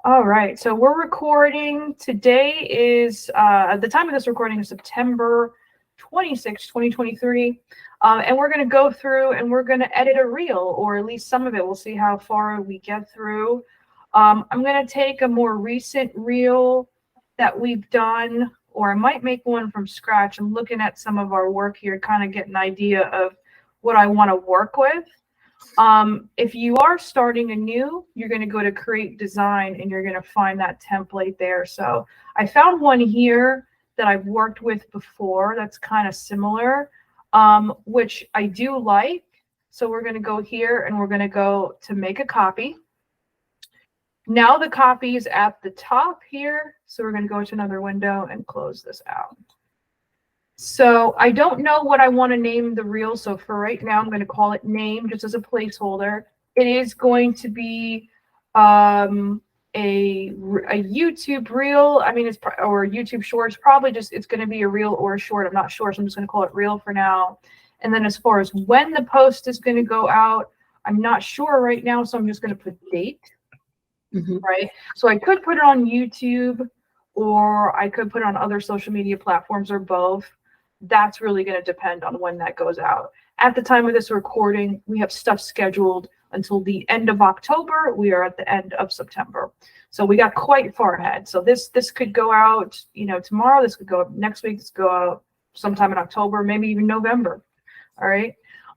All right, so we're recording. Today is, at the time of this recording is September 26, 2023. And we're going to go through and we're going to edit a reel, or at least some of it. We'll see how far we get through. I'm going to take a more recent reel that we've done, or I might make one from scratch. I'm looking at some of our work here, kind of get an idea of what I want to work with. If you are starting anew, you're going to go to create design and you're going to find that template there. So I found one here that I've worked with before that's kind of similar, which I do like. So we're going to go here and we're going to go to make a copy. Now the copy is at the top here. So we're going to go to another window and close this out. So I don't know what I want to name the reel. So for right now, I'm going to call it name just as a placeholder. It is going to be a YouTube reel. I mean, or YouTube shorts, probably just, it's going to be a reel or a short. I'm not sure. So I'm just going to call it reel for now. And then as far as when the post is going to go out, I'm not sure right now. So I'm just going to put date, right? So I could put it on YouTube, or I could put it on other social media platforms, or both. That's really going to depend on when that goes out. At the time of this recording, we have stuff scheduled until the end of October. We are at the end of September. So we got quite far ahead. So this could go out, tomorrow. This could go up next week. This could go out sometime in October, maybe even November. All right.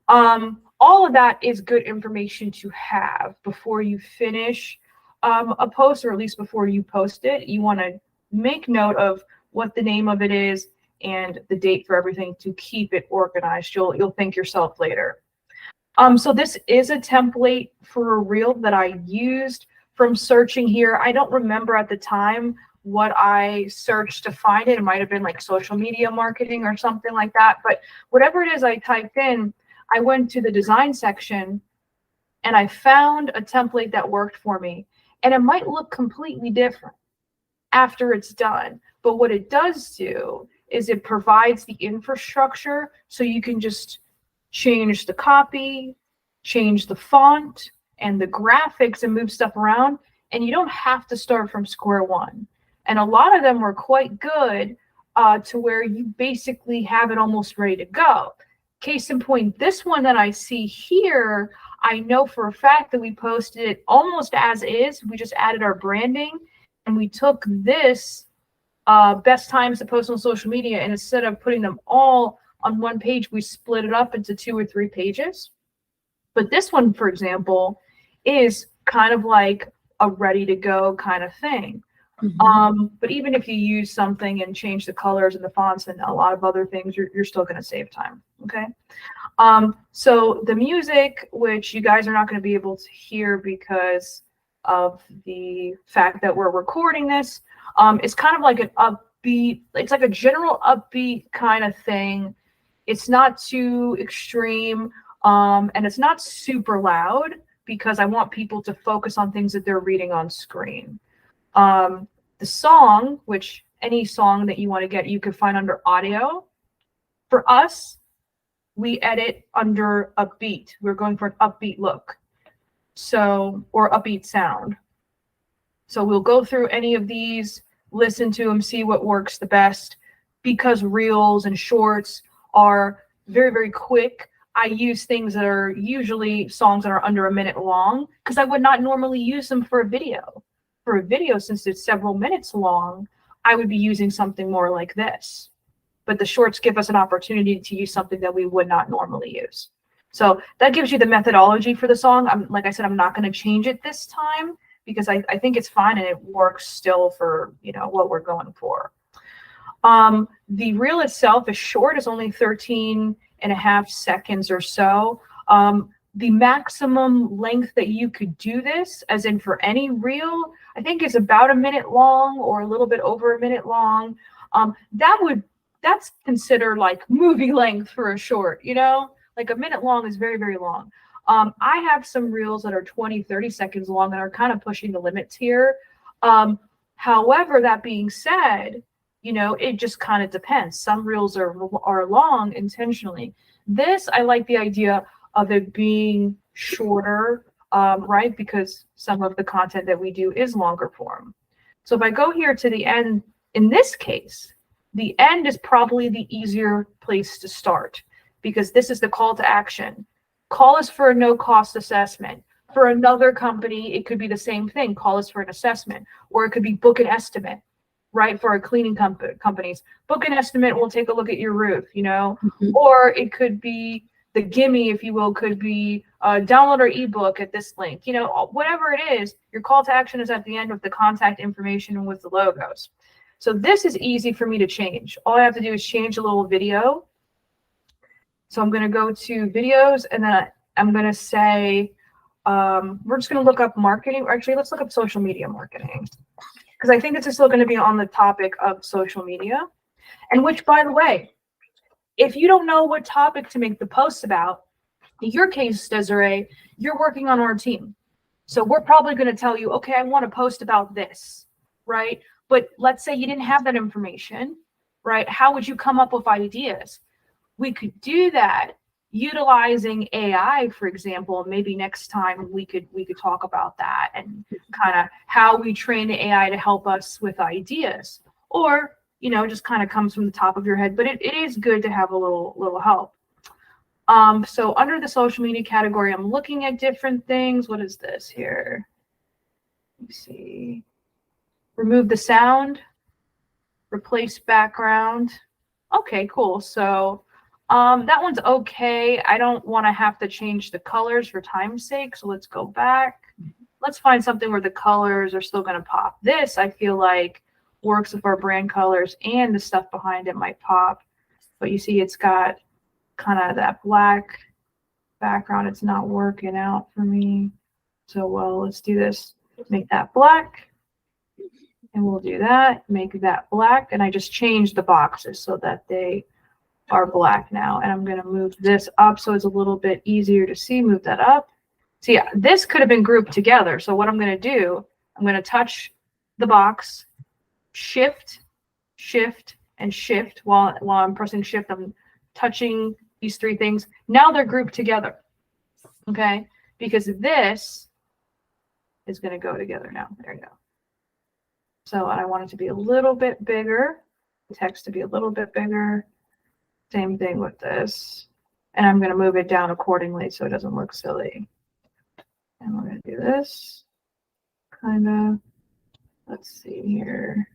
All of that is good information to have before you finish a post, or at least before you post it. You want to make note of what the name of it is and the date for everything to keep it organized. You'll thank yourself later. So this is a template for a reel that I used from searching here. I don't remember at the time what I searched to find it. It might have been like social media marketing or something like that. But whatever it is I typed in, I went to the design section and I found a template that worked for me. And it might look completely different after it's done. But what it does do is it provides the infrastructure so you can just change the copy, change the font and the graphics and move stuff around. And you don't have to start from square one. And a lot of them were quite good to where you basically have it almost ready to go. Case in point, this one that I see here, I know for a fact that we posted it almost as is. We just added our branding and we took this best times to post on social media, and instead of putting them all on one page, we split it up into 2 or 3 pages. But this one, for example, is kind of like a ready to go kind of thing. But even if you use something and change the colors and the fonts and a lot of other things, you're still going to save time. Okay. So the music, which you guys are not going to be able to hear because of the fact that we're recording this, it's kind of like an upbeat, it's like a general upbeat kind of thing. It's not too extreme, and it's not super loud because I want people to focus on things that they're reading on screen. The song, which any song that you want to get, you can find under audio. For us, we edit under upbeat. We're going for an upbeat look. So, or upbeat sound. So we'll go through any of these, listen to them, see what works the best. Because reels and shorts are very, very quick, I use things that are usually songs that are under a minute long, because I would not normally use them for a video. For a video, since it's several minutes long, I would be using something more like this. But the shorts give us an opportunity to use something that we would not normally use. So that gives you the methodology for the song. Like I said, I'm not going to change it this time because I think it's fine and it works still for, what we're going for. The reel itself is short. It's only 13.5 seconds or so. The maximum length that you could do this, as in for any reel, I think is about a minute long or a little bit over a minute long. That's considered like movie length for a short, like a minute long is very, very long. I have some reels that are 20, 30 seconds long and are kind of pushing the limits here. However, that being said, it just kind of depends. Some reels are long intentionally. This, I like the idea of it being shorter right? Because some of the content that we do is longer form. So if I go here to the end, in this case, the end is probably the easier place to start because this is the call to action. Call us for a no-cost assessment. For another company, it could be the same thing. Call us for an assessment, or it could be book an estimate, right? For our cleaning companies, book an estimate. We'll take a look at your roof, you know, or it could be the gimme, if you will, could be download our ebook at this link, you know, whatever it is, your call to action is at the end with the contact information and with the logos. So this is easy for me to change. All I have to do is change a little video. So I'm going to go to videos and then I'm going to say, we're just going to look up marketing, or actually let's look up social media marketing, because I think this is still going to be on the topic of social media. And which, by the way, if you don't know what topic to make the posts about, in your case, Desiree, you're working on our team. So we're probably going to tell you, okay, I want to post about this, right? But let's say you didn't have that information, right? How would you come up with ideas? We could do that utilizing AI, for example. Maybe next time we could talk about that and kind of how we train the AI to help us with ideas, or you know, just kind of comes from the top of your head. But it is good to have a little help. So under the social media category, I'm looking at different things. What is this here? Let me see. Remove the sound, replace background. Okay, cool. So that one's okay. I don't want to have to change the colors for time's sake. So let's go back. Let's find something where the colors are still going to pop. This, I feel like, works with our brand colors and the stuff behind it might pop. But you see it's got kind of that black background. It's not working out for me. So, well, let's do this. Make that black. And we'll do that. Make that black. And I just changed the boxes so that they are black now. And I'm going to move this up so it's a little bit easier to see. Move that up. See, this could have been grouped together. So what I'm going to do, I'm going to touch the box, shift, shift, and shift. While I'm pressing shift, I'm touching these three things. Now they're grouped together, okay? Because this is going to go together now. There you go. So I want it to be a little bit bigger, the text to be a little bit bigger. Same thing with this. And I'm going to move it down accordingly so it doesn't look silly. And we're going to do this kind of, let's see here.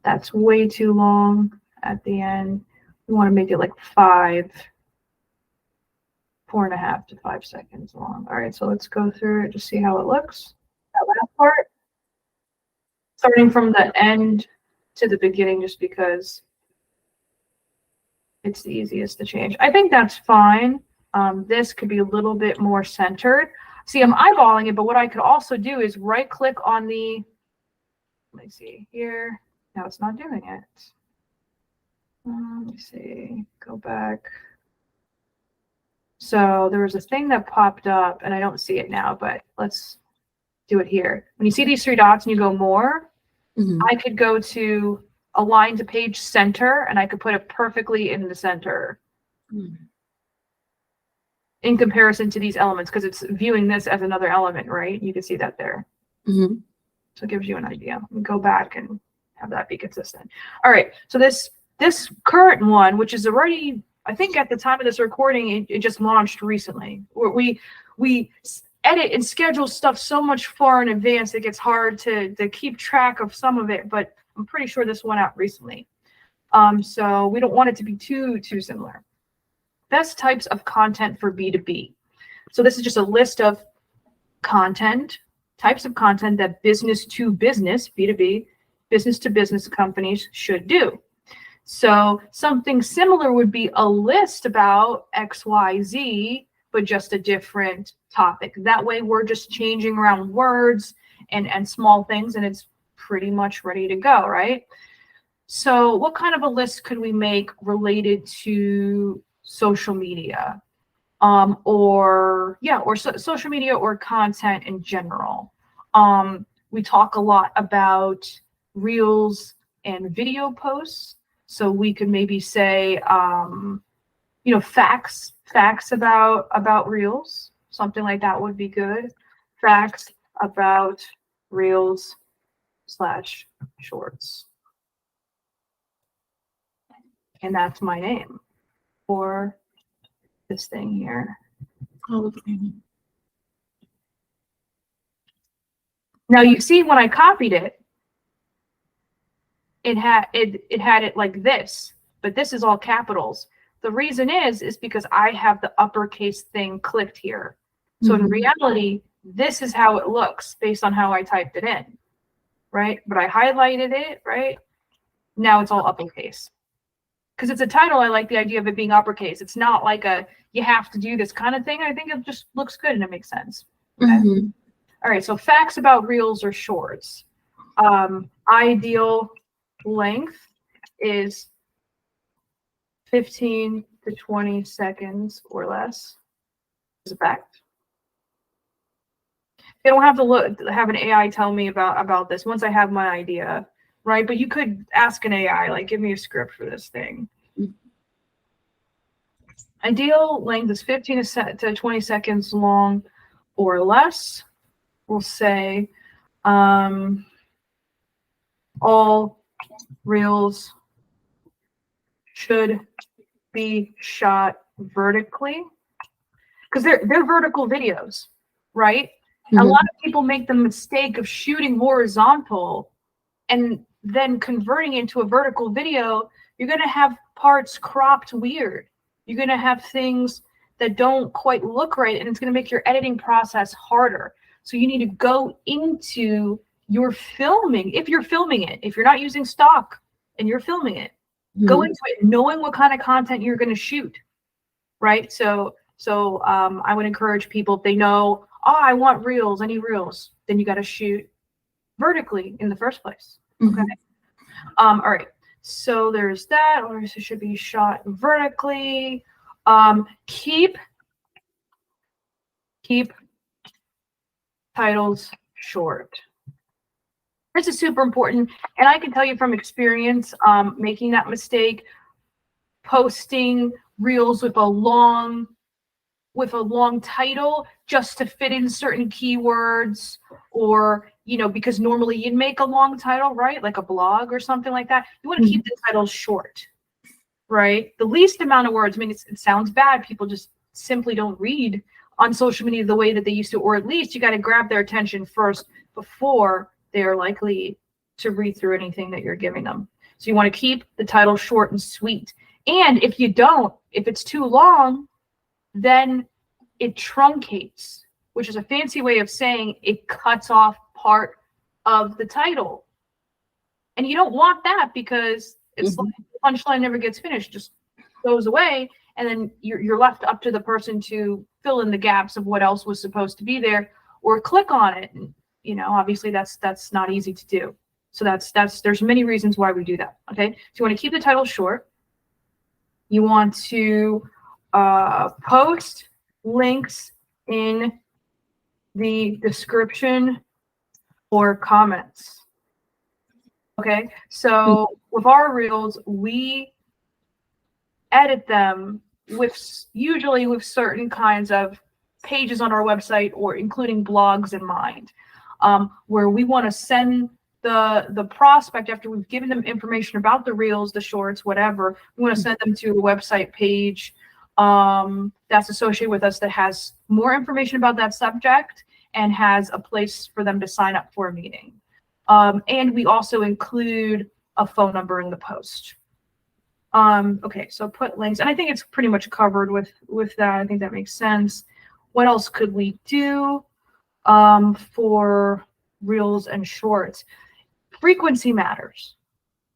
That's way too long at the end. We want to make it like 4.5 to 5 seconds long. All right, so let's go through it to see how it looks. That last part, starting from the end to the beginning, just because it's the easiest to change. I think that's fine. This could be a little bit more centered. See, I'm eyeballing it, but what I could also do is right click on the, let me see here. Now it's not doing it. Let me see, go back. So there was a thing that popped up and I don't see it now, but let's do it here. When you see these three dots and you go more, I could go to align to page center and I could put it perfectly in the center in comparison to these elements, because it's viewing this as another element, right? You can see that there. So it gives you an idea. Go back and have that be consistent. All right, so this current one, which is already, I think at the time of this recording, it just launched recently. We edit and schedule stuff so much far in advance, it gets hard to keep track of some of it, but I'm pretty sure this went out recently. So we don't want it to be too similar. Best types of content for B2B. So this is just a list of content, types of content that business to business, B2B, business to business companies should do. So something similar would be a list about XYZ, but just a different topic. That way we're just changing around words and small things, and it's pretty much ready to go, right? So what kind of a list could we make related to social media? Social media or content in general. We talk a lot about reels and video posts. So we could maybe say, facts about reels. something like that would be good. Facts about reels / shorts. And that's my name for this thing here. Okay. Now you see when I copied it, it had it like this, but this is all capitals. The reason is because I have the uppercase thing clicked here. So in reality, this is how it looks based on how I typed it in, right? But I highlighted it, right? Now it's all uppercase. Because it's a title, I like the idea of it being uppercase. It's not like a, you have to do this kind of thing. I think it just looks good and it makes sense. Okay? All right, so facts about reels or shorts. Ideal length is 15 to 20 seconds or less. Is a fact. You don't have to have an AI tell me about this once I have my idea, right? But you could ask an AI, like, give me a script for this thing. Ideal length is 15 to 20 seconds long or less. We'll say all reels should be shot vertically, because they're vertical videos, right? A lot of people make the mistake of shooting horizontal and then converting into a vertical video. You're going to have parts cropped weird. You're going to have things that don't quite look right, and it's going to make your editing process harder. So you need to go into your filming. If you're filming it, if you're not using stock and you're filming it, go into it knowing what kind of content you're going to shoot, right? So I would encourage people, if they know, oh, I want reels, I need reels, then you got to shoot vertically in the first place. Okay. All right. So there's that, or it should be shot vertically. Keep titles short. This is super important, and I can tell you from experience, making that mistake, posting reels with a long title just to fit in certain keywords, or because normally you'd make a long title, right? Like a blog or something like that. You want to keep the titles short, right? The least amount of words. I mean, it sounds bad. People just simply don't read on social media the way that they used to, or at least you got to grab their attention first before they're likely to read through anything that you're giving them. So you want to keep the title short and sweet. And if it's too long, then it truncates, which is a fancy way of saying it cuts off part of the title. And you don't want that, because it's like the punchline never gets finished, just goes away, and then you're left up to the person to fill in the gaps of what else was supposed to be there, or click on it. And, obviously that's not easy to do. So there's many reasons why we do that. Okay. So you want to keep the title short. You want to post links in the description or comments. Okay, so with our reels, we edit them usually with certain kinds of pages on our website, or including blogs in mind, where we want to send the prospect, after we've given them information about the reels, the shorts, whatever, we want to send them to a website page that's associated with us, that has more information about that subject and has a place for them to sign up for a meeting. And we also include a phone number in the post. Okay, so put links, and I think it's pretty much covered with that. I think that makes sense. What else could we do for reels and shorts? Frequency matters.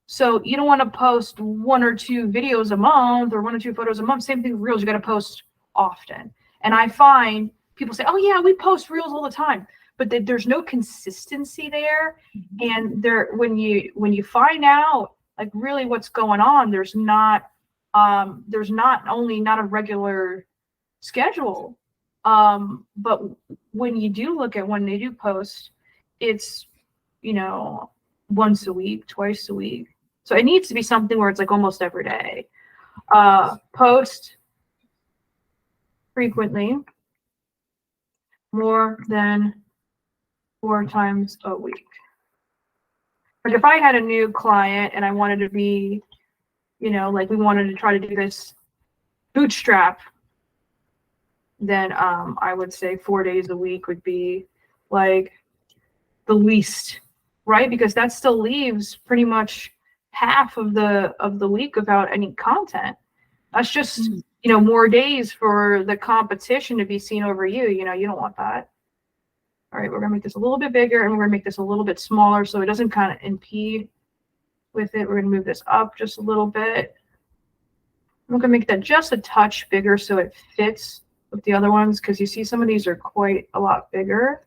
So you don't want to post 1 or 2 videos a month, or 1 or 2 photos a month. Same thing with reels. You got to post often. And I find people say, oh yeah, we post reels all the time, but there's no consistency there. And when you find out like really what's going on, there's not only not a regular schedule, but when you do look at when they do post, it's once a week, twice a week. So it needs to be something where it's like almost every day. Post frequently. more than 4 times a week. Like if I had a new client and I wanted to be, you know, like we wanted to try to do this bootstrap, then I would say 4 days a week would be like the least, right? Because that still leaves pretty much half of the week without any content. That's just, you know, more days for the competition to be seen over you. You know, you don't want that. All right, we're gonna make this a little bit bigger and we're gonna make this a little bit smaller so it doesn't kind of impede with it. We're gonna move this up just a little bit. I'm gonna make that just a touch bigger so it fits with the other ones, because you see some of these are quite a lot bigger.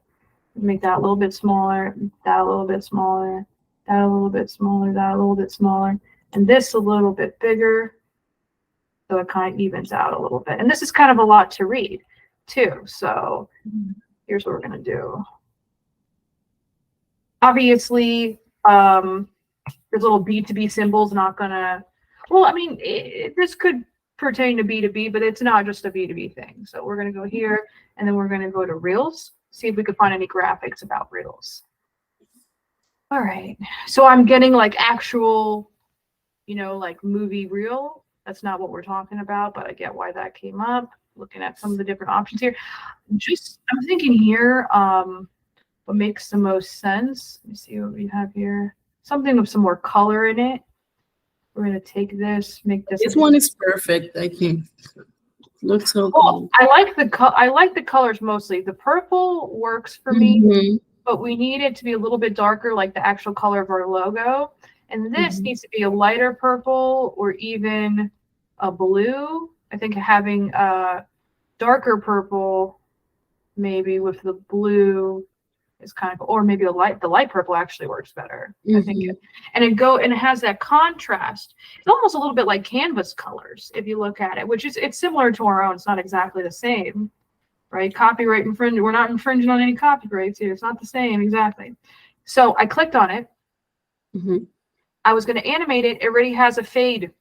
Make that a little bit smaller, that a little bit smaller, that a little bit smaller, that a little bit smaller, and this a little bit bigger. So it kind of evens out a little bit. And this is kind of a lot to read too. So here's what we're going to do. Obviously, there's little B2B symbols not going to, well, I mean, this could pertain to B2B, but it's not just a B2B thing. So we're going to go here and then we're going to go to Reels, see if we can find any graphics about Reels. All right. So I'm getting like actual, you know, like movie reel. That's not what we're talking about, but I get why that came up. Looking at some of the different options here. I'm thinking here, what makes the most sense. Let me see what we have here. Something with some more color in it. We're going to take this, make this. This one is perfect, I think. Looks so cool. I like the colors mostly. The purple works for me, but we need it to be a little bit darker, like the actual color of our logo. And this needs to be a lighter purple or even a blue. I think having a darker purple, maybe with the blue, is kind of, or maybe the light purple actually works better. I think it has that contrast. It's almost a little bit like Canvas colors if you look at it, which is, it's similar to our own. It's not exactly the same, right? Copyright infringement. We're not infringing on any copyrights here. It's not the same exactly. So I clicked on it. I was going to animate it. It already has a fade.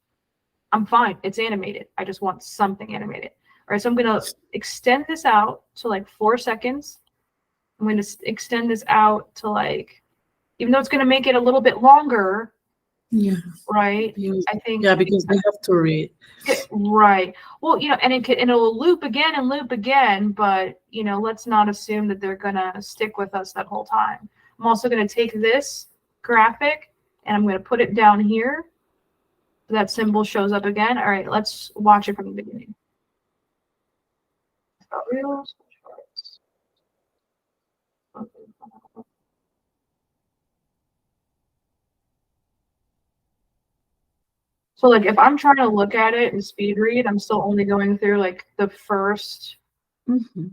I'm fine. It's animated. I just want something animated. All right. So I'm going to extend this out to like 4 seconds. I'm going to extend this out to like, even though it's going to make it a little bit longer. Yeah. Right. I think. Yeah, because they have to read. Right. Well, you know, and it'll loop again and loop again, but you know, let's not assume that they're going to stick with us that whole time. I'm also going to take this graphic and I'm going to put it down here. So that symbol shows up again. All right, let's watch it from the beginning. So like if I'm trying to look at it and speed read, I'm still only going through like the first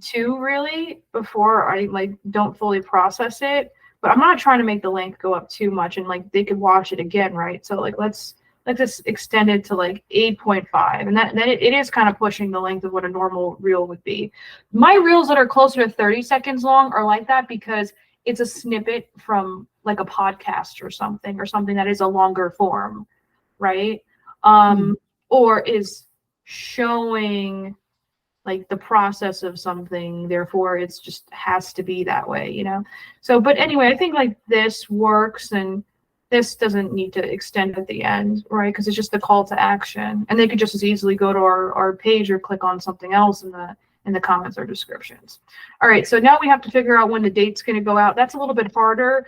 2 really before I like don't fully process it. But I'm not trying to make the length go up too much, and like they could watch it again, right? So like let's just extend it to like 8.5, and then it is kind of pushing the length of what a normal reel would be. My reels that are closer to 30 seconds long are like that because it's a snippet from like a podcast or something that is a longer form, right? Or is showing like the process of something, therefore it's just has to be that way, you know? So, but anyway, I think like this works, and this doesn't need to extend at the end, right? Because it's just the call to action, and they could just as easily go to our page or click on something else in the comments or descriptions. All right, so now we have to figure out when the date's going to go out. That's a little bit harder.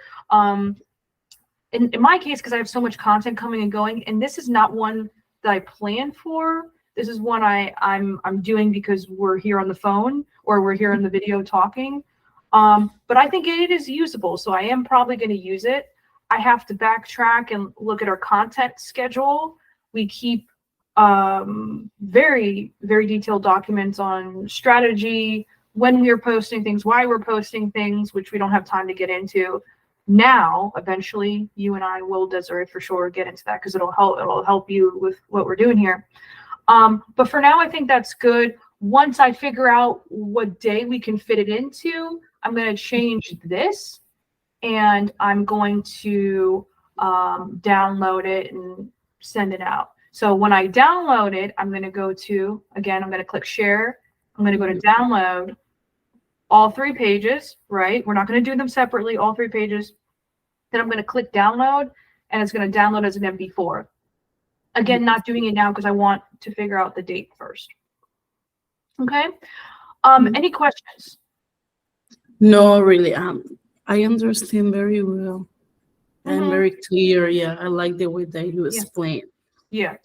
In my case, because I have so much content coming and going, and this is not one that I planned for. This is one I'm doing because we're here on the phone or we're here in the video talking. But I think it is usable, so I am probably going to use it. I have to backtrack and look at our content schedule. We keep very, very detailed documents on strategy, when we're posting things, why we're posting things, which we don't have time to get into now. Eventually, you and I will, Desiree, for sure, get into that because it'll help you with what we're doing here. But for now, I think that's good. Once I figure out what day we can fit it into, I'm going to change this, and I'm going to download it and send it out. So when I download it, I'm going to go to, again, I'm going to click share. I'm going to go to download. all 3 pages, right? We're not going to do them separately, all 3 pages. Then I'm going to click download, and it's going to download as an MP4. Again, not doing it now because I want to figure out the date first. Okay. Any questions? No, really. I understand very well and very clear. Yeah, I like the way that you explain. Yeah.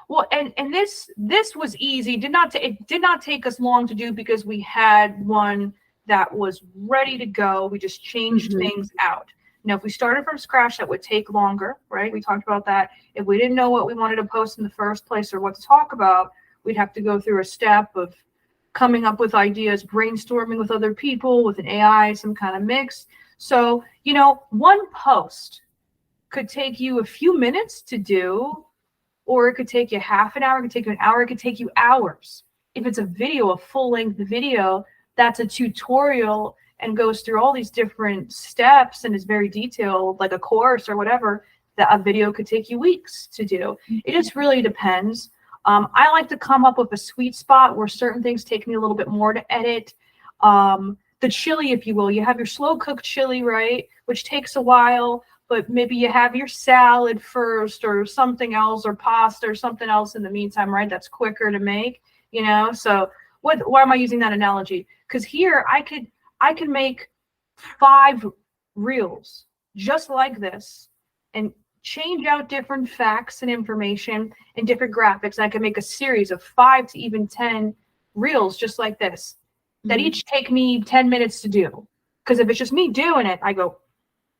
Well, and this was easy. It did not take us long to do because we had one that was ready to go. We just changed things out. Now, if we started from scratch, that would take longer, right? We talked about that. If we didn't know what we wanted to post in the first place or what to talk about, we'd have to go through a step of coming up with ideas, brainstorming with other people, with an AI, some kind of mix. So, you know, one post could take you a few minutes to do, or it could take you half an hour, it could take you an hour, it could take you hours. If it's a video, a full-length video, that's a tutorial and goes through all these different steps and is very detailed, like a course or whatever, that a video could take you weeks to do. It just really depends. I like to come up with a sweet spot where certain things take me a little bit more to edit. The chili, if you will, you have your slow cooked chili, right, which takes a while, but maybe you have your salad first or something else, or pasta or something else in the meantime, right? That's quicker to make, you know? So why am I using that analogy? Because here I could make 5 reels just like this and change out different facts and information and different graphics. I can make a series of 5 to even 10 reels just like this that each take me 10 minutes to do. Because if it's just me doing it, I don't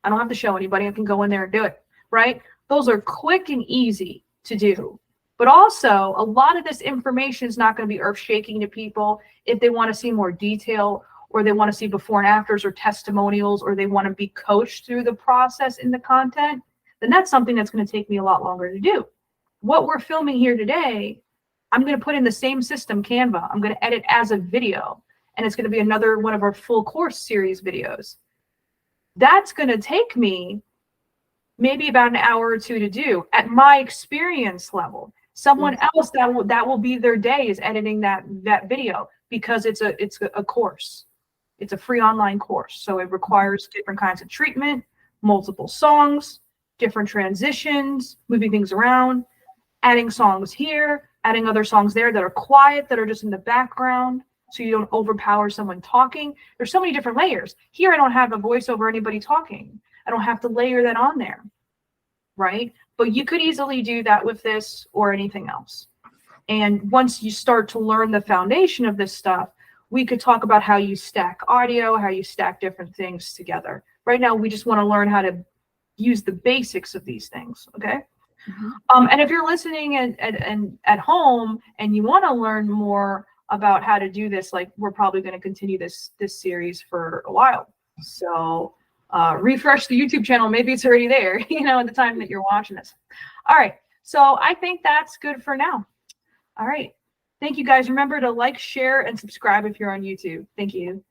have to show anybody. I can go in there and do it, right? Those are quick and easy to do. But also, a lot of this information is not going to be earth-shaking to people. If they want to see more detail, or they want to see before and afters or testimonials, or they want to be coached through the process in the content, then that's something that's going to take me a lot longer to do. What we're filming here today, I'm going to put in the same system, Canva. I'm going to edit as a video, and it's going to be another one of our full course series videos. That's going to take me maybe about an hour or 2 to do at my experience level. Someone else that will be their day is editing that video, because it's a course. It's a free online course. So it requires different kinds of treatment, multiple songs, different transitions, moving things around, adding songs here, adding other songs there that are quiet, that are just in the background, so you don't overpower someone talking. There's so many different layers. Here I don't have a voice over anybody talking. I don't have to layer that on there, right? But you could easily do that with this or anything else. And once you start to learn the foundation of this stuff, we could talk about how you stack audio, how you stack different things together. Right now, we just want to learn how to use the basics of these things, okay? And if you're listening at home and you want to learn more about how to do this, like, we're probably going to continue this series for a while. So refresh the YouTube channel. Maybe it's already there, you know, at the time that you're watching this. All right. So I think that's good for now. All right. Thank you, guys. Remember to like, share, and subscribe if you're on YouTube. Thank you.